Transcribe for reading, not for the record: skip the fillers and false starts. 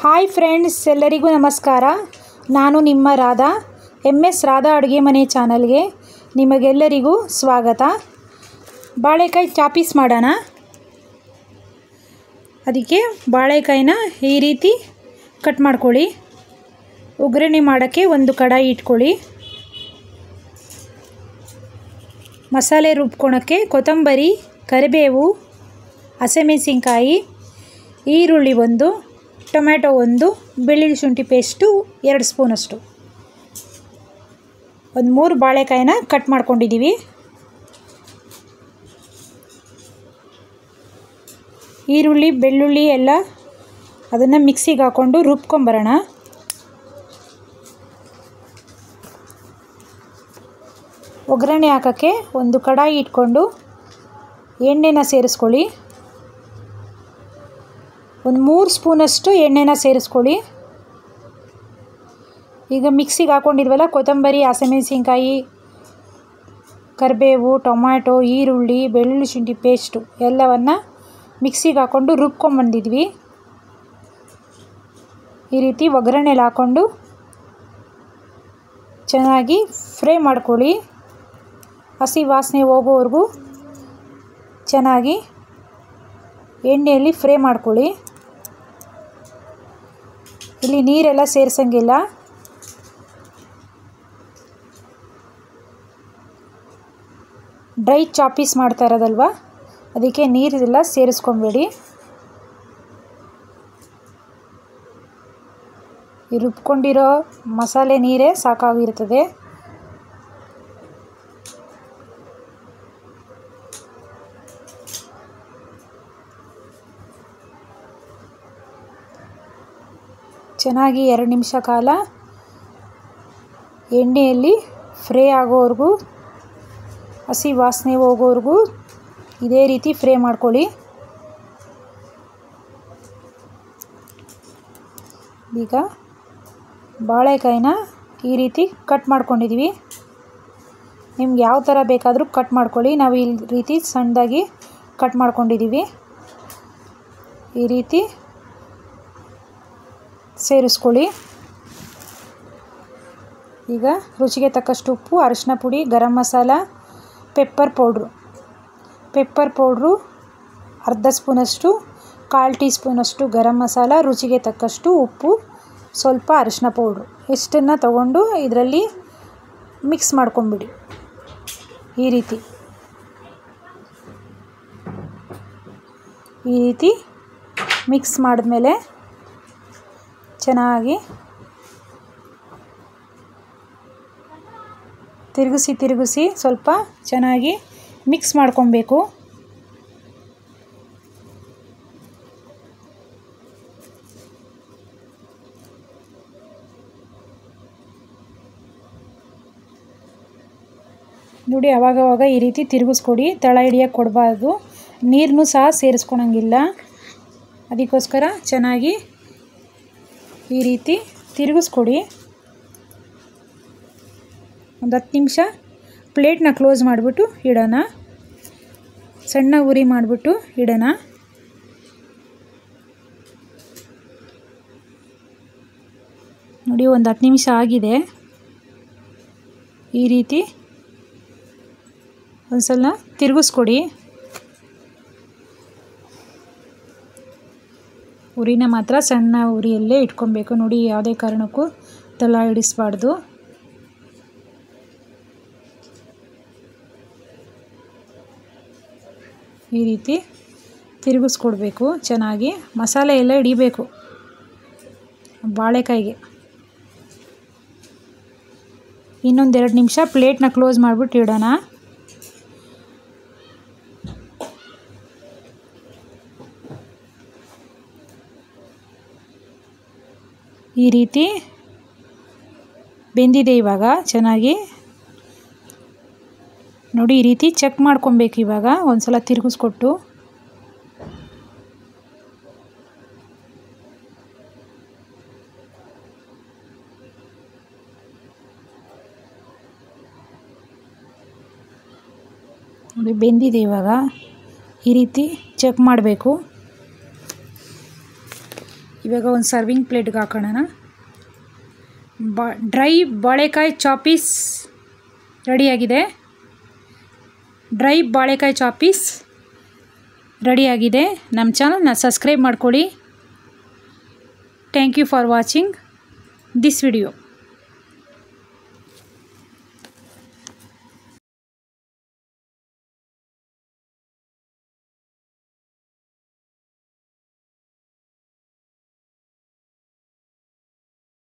Hi friends, ಎಲ್ಲರಿಗೂ ನಮಸ್ಕಾರ. ನಾನು ನಿಮ್ಮ ರಾಧಾ. MS ರಾಧಾ ಅಡುಗೆ ಮನೆ ಚಾನಲ್ಗೆ ನಿಮಗೆಲ್ಲರಿಗೂ ಸ್ವಾಗತ. ಬಾಳೆಕಾಯಿ ಚಾಪೀಸ್ ಮಾಡೋಣ. ಅದಕ್ಕೆ ಬಾಳೆಕಾಯಿನ ಈ ರೀತಿ ಕಟ್ ಮಾಡ್ಕೊಳ್ಳಿ. ಒಗ್ಗರಣೆ ಮಾಡೋಕ್ಕೆ ಒಂದು ಕಡಾಯಿ ಇಟ್ಕೊಳ್ಳಿ. ಮಸಾಲೆ ರುಬ್ಕೊಳಕ್ಕೆ ಕೊತ್ತಂಬರಿ, ಕರಿಬೇವು, ಹಸಿಮೆಣಸಿನ್ಕಾಯಿ, ಈರುಳ್ಳಿ ಒಂದು, ಟೊಮ್ಯಾಟೊ ಒಂದು, ಬೆಳ್ಳುಳ್ಳಿ ಶುಂಠಿ ಪೇಸ್ಟು 2 ಸ್ಪೂನಷ್ಟು, ಒಂದು 3 ಬಾಳೆಕಾಯಿನ ಕಟ್ ಮಾಡ್ಕೊಂಡಿದ್ದೀವಿ. ಈರುಳ್ಳಿ ಬೆಳ್ಳುಳ್ಳಿ ಎಲ್ಲ ಅದನ್ನು ಮಿಕ್ಸಿಗೆ ಹಾಕ್ಕೊಂಡು ರುಬ್ಕೊಂಬರೋಣ. ಒಗ್ಗರಣೆ ಹಾಕೋಕ್ಕೆ ಒಂದು ಕಡಾಯಿ ಇಟ್ಕೊಂಡು ಎಣ್ಣೆನ ಸೇರಿಸ್ಕೊಳ್ಳಿ. ಒಂದು 3 ಸ್ಪೂನಷ್ಟು ಎಣ್ಣೆನ ಸೇರಿಸ್ಕೊಳ್ಳಿ. ಈಗ ಮಿಕ್ಸಿಗೆ ಹಾಕ್ಕೊಂಡಿದ್ವಲ್ಲ ಕೊತ್ತಂಬರಿ, ಹಸಿಮೆಣಸಿನ್ಕಾಯಿ, ಕರಿಬೇವು, ಟೊಮ್ಯಾಟೊ, ಈರುಳ್ಳಿ, ಬೆಳ್ಳುಳ್ಳಿ ಶುಂಠಿ ಪೇಸ್ಟು ಎಲ್ಲವನ್ನು ಮಿಕ್ಸಿಗೆ ಹಾಕ್ಕೊಂಡು ರುಬ್ಕೊಂಬಂದಿದ್ವಿ. ಈ ರೀತಿ ಒಗ್ಗರಣೆಲಿ ಹಾಕ್ಕೊಂಡು ಚೆನ್ನಾಗಿ ಫ್ರೈ ಮಾಡ್ಕೊಳ್ಳಿ. ಹಸಿ ವಾಸನೆ ಹೋಗೋವರೆಗೂ ಚೆನ್ನಾಗಿ ಎಣ್ಣೆಯಲ್ಲಿ ಫ್ರೈ ಮಾಡ್ಕೊಳ್ಳಿ. ಇಲ್ಲಿ ನೀರೆಲ್ಲ ಸೇರಿಸಂಗಿಲ್ಲ. ಡ್ರೈ ಚಾಪೀಸ್ ಮಾಡ್ತಾ ಇರೋದಲ್ವ, ಅದಕ್ಕೆ ನೀರೆಲ್ಲ ಸೇರಿಸ್ಕೊಬೇಡಿ. ಈ ರುಬ್ಕೊಂಡಿರೋ ಮಸಾಲೆ ನೀರೇ ಸಾಕಾಗಿರ್ತದೆ. ಚೆನ್ನಾಗಿ 2 ನಿಮಿಷ ಕಾಲ ಎಣ್ಣೆಯಲ್ಲಿ ಫ್ರೈ ಆಗೋವರೆಗೂ, ಹಸಿ ವಾಸನೆ ಹೋಗೋವರೆಗೂ ಇದೇ ರೀತಿ ಫ್ರೈ ಮಾಡ್ಕೊಳ್ಳಿ. ಈಗ ಬಾಳೆಕಾಯಿನ ಈ ರೀತಿ ಕಟ್ ಮಾಡ್ಕೊಂಡಿದ್ದೀವಿ. ನಿಮ್ಗೆ ಯಾವ ಥರ ಬೇಕಾದರೂ ಕಟ್ ಮಾಡ್ಕೊಳ್ಳಿ. ನಾವು ಈ ರೀತಿ ಸಣ್ಣದಾಗಿ ಕಟ್ ಮಾಡ್ಕೊಂಡಿದ್ದೀವಿ. ಈ ರೀತಿ ಸೇರಿಸ್ಕೊಳ್ಳಿ. ಈಗ ರುಚಿಗೆ ತಕ್ಕಷ್ಟು ಉಪ್ಪು, ಅರಿಶಿನ ಪುಡಿ, ಗರಂ ಮಸಾಲ, ಪೆಪ್ಪರ್ ಪೌಡ್ರು ಅರ್ಧ ಸ್ಪೂನಷ್ಟು, 1/4 ಟೀ ಸ್ಪೂನಷ್ಟು ಗರಂ ಮಸಾಲ, ರುಚಿಗೆ ತಕ್ಕಷ್ಟು ಉಪ್ಪು, ಸ್ವಲ್ಪ ಅರಿಶಿನ ಪೌಡ್ರು ಇಷ್ಟನ್ನು ತಗೊಂಡು ಇದರಲ್ಲಿ ಮಿಕ್ಸ್ ಮಾಡ್ಕೊಂಬಿಡಿ. ಈ ರೀತಿ ಮಿಕ್ಸ್ ಮಾಡಿದ್ಮೇಲೆ ಚೆನ್ನಾಗಿ ತಿರುಗಿಸಿ ಸ್ವಲ್ಪ ಚೆನ್ನಾಗಿ ಮಿಕ್ಸ್ ಮಾಡ್ಕೊಬೇಕು. ನೋಡಿ, ಆವಾಗವಾಗ ಈ ರೀತಿ ತಿರುಗಿಸ್ಕೊಡಿ. ತಳ ಹಿಡಿಯೋಕ್ಕೆ ಕೊಡಬಾರ್ದು. ನೀರನ್ನು ಸಹ ಸೇರಿಸ್ಕೊಳಂಗಿಲ್ಲ. ಅದಕ್ಕೋಸ್ಕರ ಚೆನ್ನಾಗಿ ಈ ರೀತಿ ತಿರುಗಿಸ್ಕೊಡಿ. ಒಂದು 10 ನಿಮಿಷ ಪ್ಲೇಟ್ನ ಕ್ಲೋಸ್ ಮಾಡಿಬಿಟ್ಟು ಇಡೋಣ. ಸಣ್ಣ ಉರಿ ಮಾಡಿಬಿಟ್ಟು ಇಡೋಣ. ನೋಡಿ, ಒಂದು 10 ನಿಮಿಷ ಆಗಿದೆ. ಈ ರೀತಿ ಒಂದು ಸಲ ತಿರುಗಿಸ್ಕೊಡಿ. ಉರಿನ ಮಾತ್ರ ಸಣ್ಣ ಉರಿಯಲ್ಲೇ ಇಟ್ಕೊಬೇಕು. ನೋಡಿ, ಯಾವುದೇ ಕಾರಣಕ್ಕೂ ತಳ ಹಿಡಿಸ್ಬಾರ್ದು. ಈ ರೀತಿ ತಿರುಗಿಸ್ಕೊಡ್ಬೇಕು. ಚೆನ್ನಾಗಿ ಮಸಾಲೆ ಎಲ್ಲ ಹಿಡಿಬೇಕು ಬಾಳೆಕಾಯಿಗೆ. ಇನ್ನೊಂದು 2 ನಿಮಿಷ ಪ್ಲೇಟ್ನ ಕ್ಲೋಸ್ ಮಾಡಿಬಿಟ್ಟು ಇಡೋಣ. ಈ ರೀತಿ ಬೆಂದಿದೆ. ಇವಾಗ ಚೆನ್ನಾಗಿ ನೋಡಿ, ಈ ರೀತಿ ಚೆಕ್ ಮಾಡ್ಕೊಬೇಕು. ಇವಾಗ ಒಂದು ಸಲ ತಿರುಗಿಸ್ಕೊಟ್ಟು ನೋಡಿ, ಬೆಂದಿದೆ. ಇವಾಗ ಈ ರೀತಿ ಚೆಕ್ ಮಾಡಬೇಕು. ಇವಾಗ ಒಂದು ಸರ್ವಿಂಗ್ ಪ್ಲೇಟ್ಗೆ ಹಾಕೋಣ. ಡ್ರೈ ಬಾಳೆಕಾಯಿ ಚಾಪೀಸ್ ರೆಡಿಯಾಗಿದೆ. ಡ್ರೈ ಬಾಳೆಕಾಯಿ ಚಾಪೀಸ್ ರೆಡಿಯಾಗಿದೆ. ನಮ್ಮ ಚಾನಲ್ನ ಸಬ್ಸ್ಕ್ರೈಬ್ ಮಾಡ್ಕೊಳ್ಳಿ. Thank you for watching this video.